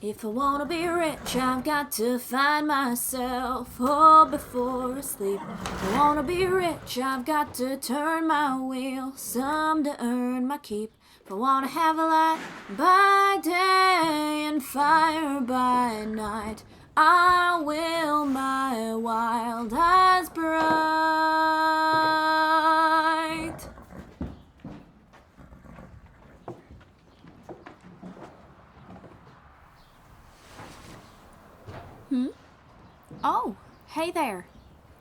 If I wanna be rich, I've got to find myself before I sleep. If I wanna be rich, I've got to turn my wheel, some to earn my keep. If I wanna have a light by day and fire by night, I will my wild eyes bright. Oh, hey there.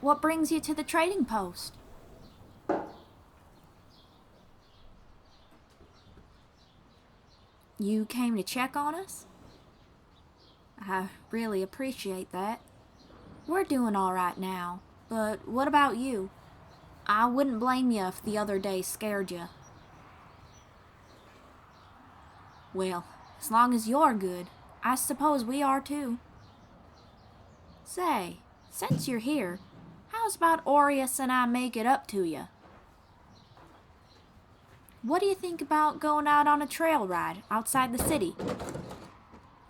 What brings you to the trading post? You came to check on us? I really appreciate that. We're doing all right now, but what about you? I wouldn't blame you if the other day scared you. Well, as long as you're good, I suppose we are too. Say, since you're here, how's about Aureus and I make it up to you? What do you think about going out on a trail ride outside the city?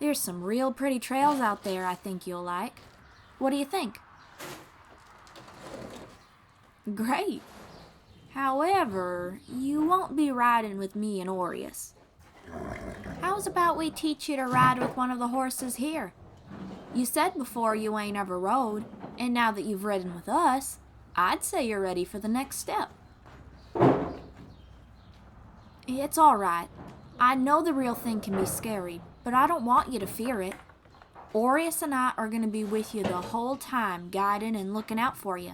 There's some real pretty trails out there I think you'll like. What do you think? Great. However, you won't be riding with me and Aureus. How's about we teach you to ride with one of the horses here? You said before you ain't ever rode, and now that you've ridden with us, I'd say you're ready for the next step. It's all right. I know the real thing can be scary, but I don't want you to fear it. Aureus and I are going to be with you the whole time, guiding and looking out for you.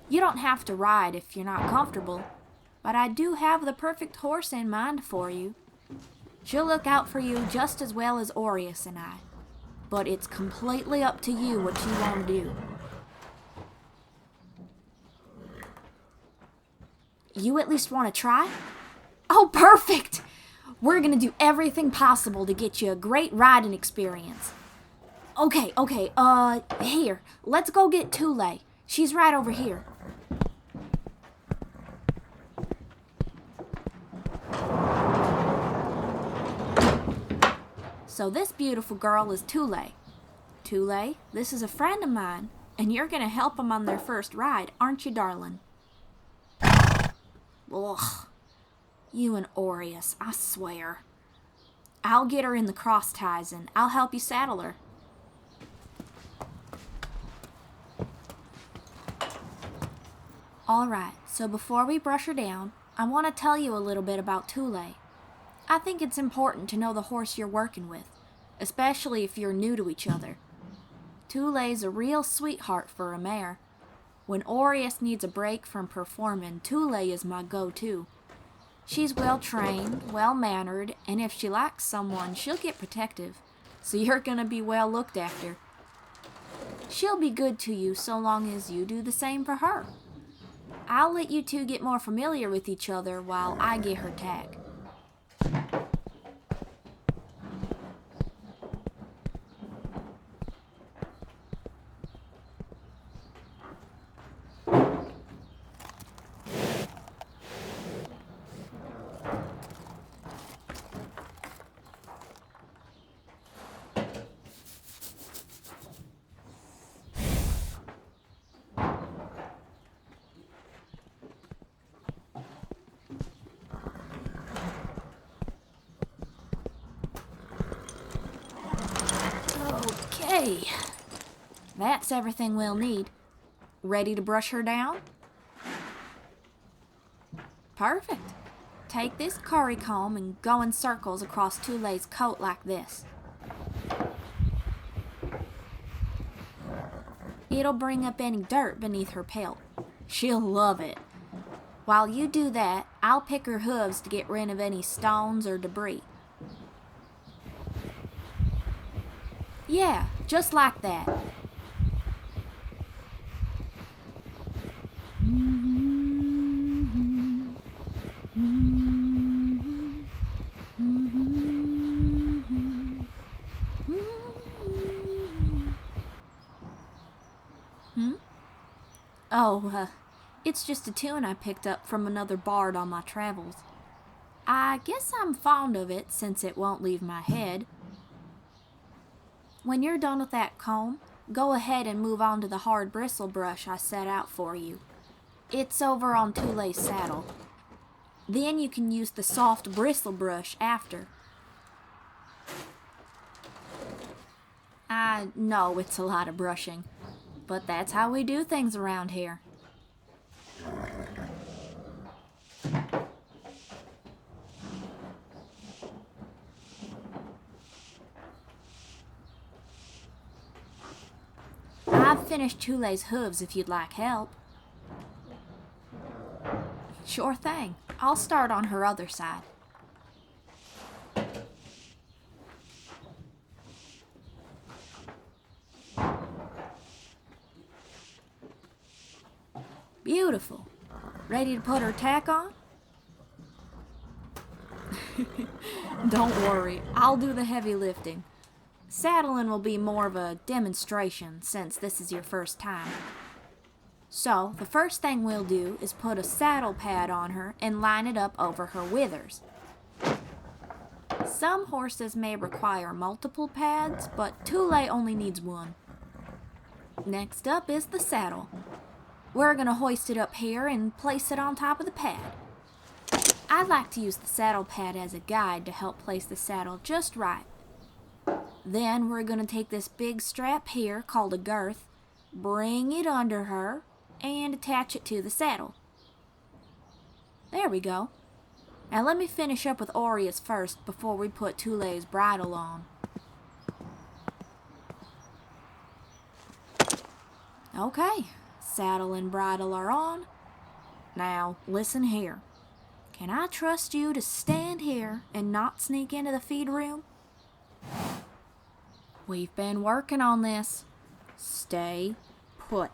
You don't have to ride if you're not comfortable, but I do have the perfect horse in mind for you. She'll look out for you just as well as Aureus and I, but it's completely up to you what you want to do. You at least want to try? Oh, perfect! We're going to do everything possible to get you a great riding experience. Okay, here, let's go get Tule. She's right over here. So this beautiful girl is Tule. Tule, this is a friend of mine, and you're going to help them on their first ride, aren't you, darling? Ugh. You and Aureus, I swear. I'll get her in the cross ties and I'll help you saddle her. Alright, so before we brush her down, I want to tell you a little bit about Tule. I think it's important to know the horse you're working with, especially if you're new to each other. Tule's a real sweetheart for a mare. When Aureus needs a break from performing, Tule is my go-to. She's well-trained, well-mannered, and if she likes someone, she'll get protective, so you're gonna be well looked after. She'll be good to you so long as you do the same for her. I'll let you two get more familiar with each other while I get her tack. Okay, that's everything we'll need. Ready to brush her down? Perfect. Take this curry comb and go in circles across Tule's coat like this. It'll bring up any dirt beneath her pelt. She'll love it. While you do that, I'll pick her hooves to get rid of any stones or debris. Yeah, just like that. It's just a tune I picked up from another bard on my travels. I guess I'm fond of it since it won't leave my head. When you're done with that comb, go ahead and move on to the hard bristle brush I set out for you. It's over on Tulay's saddle. Then you can use the soft bristle brush after. I know it's a lot of brushing, but that's how we do things around here. I've finished Tulay's hooves if you'd like help. Sure thing. I'll start on her other side. Beautiful. Ready to put her tack on? Don't worry, I'll do the heavy lifting. Saddling will be more of a demonstration since this is your first time. So, the first thing we'll do is put a saddle pad on her and line it up over her withers. Some horses may require multiple pads, but Tulay only needs one. Next up is the saddle. We're going to hoist it up here and place it on top of the pad. I like to use the saddle pad as a guide to help place the saddle just right. Then we're going to take this big strap here called a girth, bring it under her, and attach it to the saddle. There we go. Now let me finish up with Aureus first before we put Tulay's bridle on. Okay, saddle and bridle are on. Now listen here. Can I trust you to stand here and not sneak into the feed room? We've been working on this. Stay put.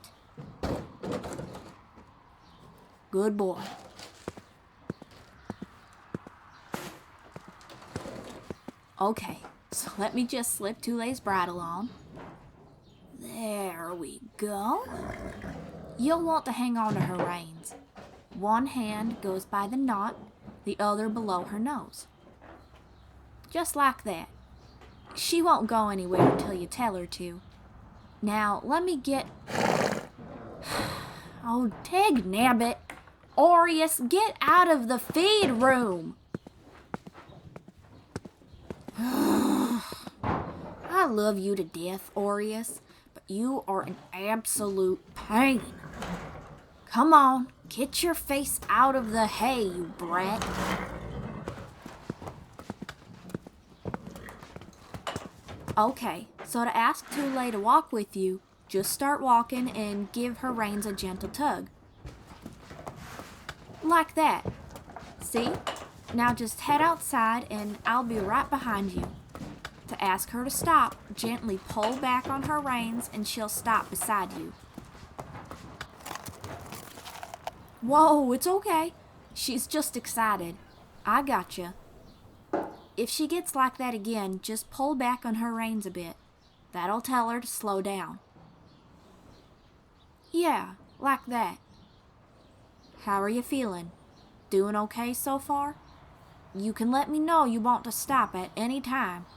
Good boy. Okay, so let me just slip Tulay's bridle on. There we go. You'll want to hang on to her reins. One hand goes by the knot, the other below her nose. Just like that. She won't go anywhere until you tell her to. Now, let me get... Oh, dagnabbit. Aureus, get out of the feed room. I love you to death, Aureus, but you are an absolute pain. Come on, get your face out of the hay, you brat. Okay, so to ask Tulay to walk with you, just start walking and give her reins a gentle tug. Like that. See? Now just head outside and I'll be right behind you. To ask her to stop, gently pull back on her reins and she'll stop beside you. Whoa, it's okay. She's just excited. I gotcha. If she gets like that again, just pull back on her reins a bit. That'll tell her to slow down. Yeah, like that. How are you feeling? Doing okay so far? You can let me know you want to stop at any time.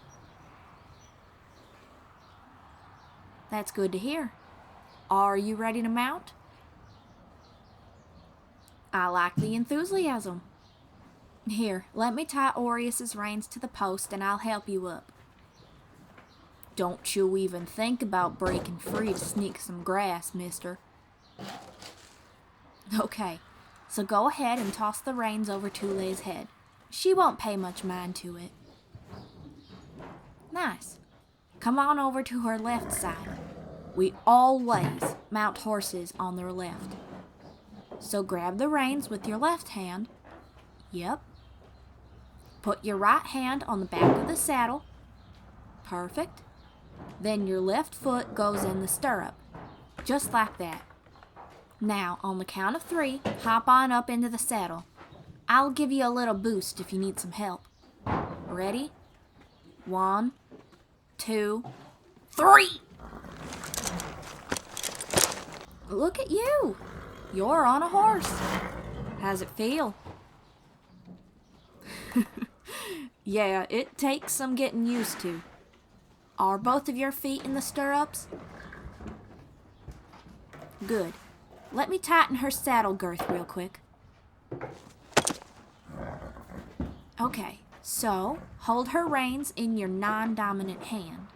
That's good to hear. Are you ready to mount? I like the enthusiasm. Here, let me tie Aureus's reins to the post and I'll help you up. Don't you even think about breaking free to sneak some grass, mister. Okay, so go ahead and toss the reins over Tulay's head. She won't pay much mind to it. Nice. Come on over to her left side. We always mount horses on their left. So grab the reins with your left hand. Yep. Put your right hand on the back of the saddle. Perfect. Then your left foot goes in the stirrup. Just like that. Now, on the count of 3, hop on up into the saddle. I'll give you a little boost if you need some help. Ready? 1, 2, 3! Look at you! You're on a horse. How's it feel? Yeah, it takes some getting used to. Are both of your feet in the stirrups? Good. Let me tighten her saddle girth real quick. Okay, so hold her reins in your non-dominant hand.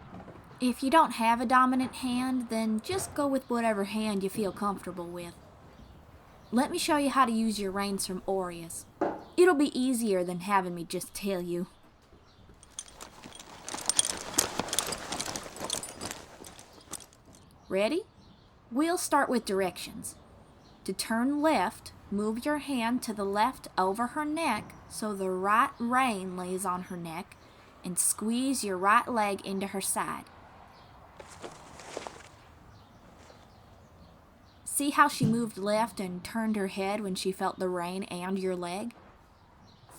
If you don't have a dominant hand, then just go with whatever hand you feel comfortable with. Let me show you how to use your reins from Aureus. It'll be easier than having me just tell you. Ready? We'll start with directions. To turn left, move your hand to the left over her neck so the right rein lays on her neck, and squeeze your right leg into her side. See how she moved left and turned her head when she felt the rein and your leg?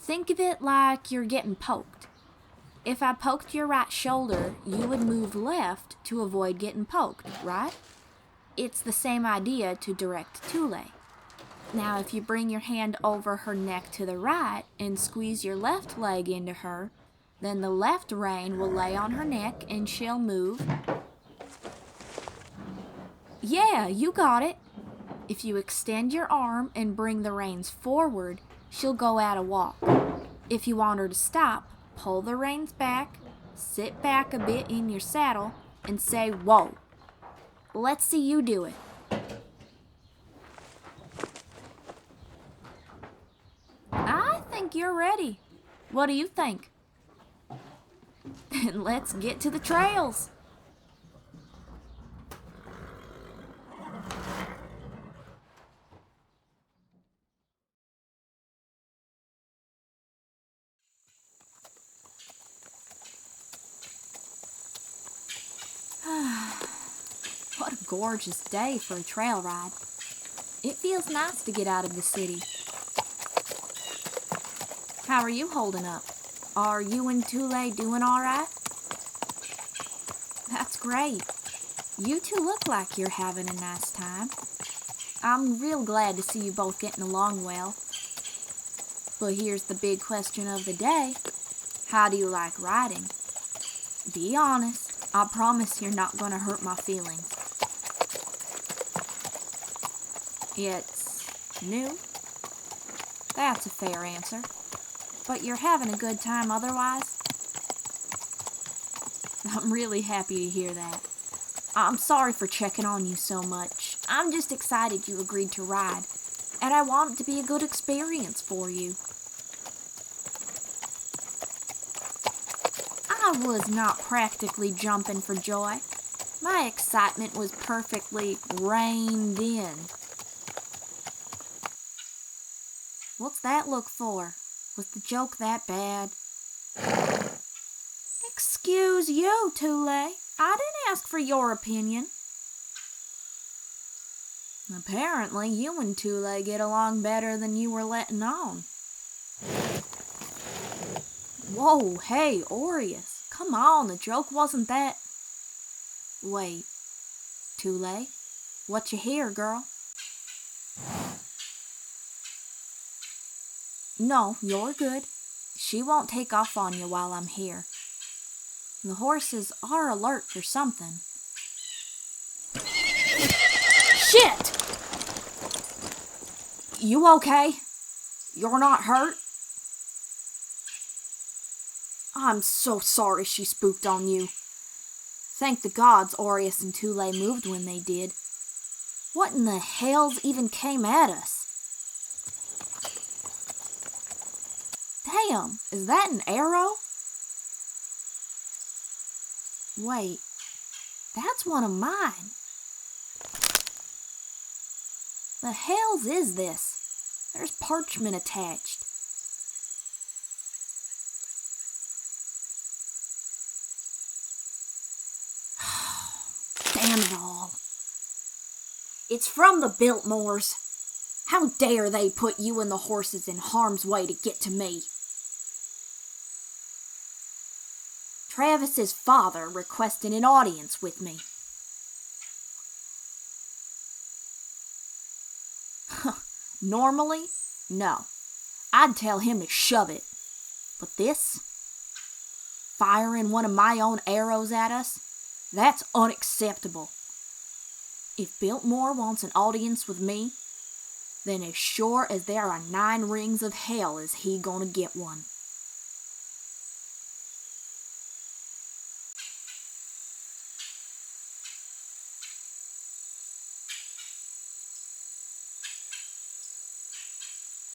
Think of it like you're getting poked. If I poked your right shoulder, you would move left to avoid getting poked, right? It's the same idea to direct Thule. Now, if you bring your hand over her neck to the right and squeeze your left leg into her, then the left rein will lay on her neck and she'll move. Yeah, you got it. If you extend your arm and bring the reins forward, she'll go at a walk. If you want her to stop, pull the reins back, sit back a bit in your saddle, and say, "Whoa." Let's see you do it. I think you're ready. What do you think? And let's get to the trails. What a gorgeous day for a trail ride. It feels nice to get out of the city. How are you holding up? Are you and Thule doing all right? That's great. You two look like you're having a nice time. I'm real glad to see you both getting along well. But here's the big question of the day. How do you like riding? Be honest. I promise you're not going to hurt my feelings. It's new? That's a fair answer. But you're having a good time otherwise? I'm really happy to hear that. I'm sorry for checking on you so much. I'm just excited you agreed to ride, and I want it to be a good experience for you. I was not practically jumping for joy. My excitement was perfectly reined in. What's that look for? Was the joke that bad? Excuse you, Thule. I didn't ask for your opinion. Apparently, you and Thule get along better than you were letting on. Whoa, hey, Aureus. Come on, the joke wasn't that... Wait. Thule? What you hear, girl? No, you're good. She won't take off on you while I'm here. The horses are alert for something. Shit! You okay? You're not hurt? I'm so sorry she spooked on you. Thank the gods Aureus and Thule moved when they did. What in the hells even came at us? Damn, is that an arrow? Wait, that's one of mine. The hells is this? There's parchment attached. Damn it all. It's from the Biltmoores. How dare they put you and the horses in harm's way to get to me? Travis's father requested an audience with me. Normally, no. I'd tell him to shove it. But this? firing one of my own arrows at us? That's unacceptable. If Biltmoore wants an audience with me, then as sure as there are 9 rings of hell is he gonna get one.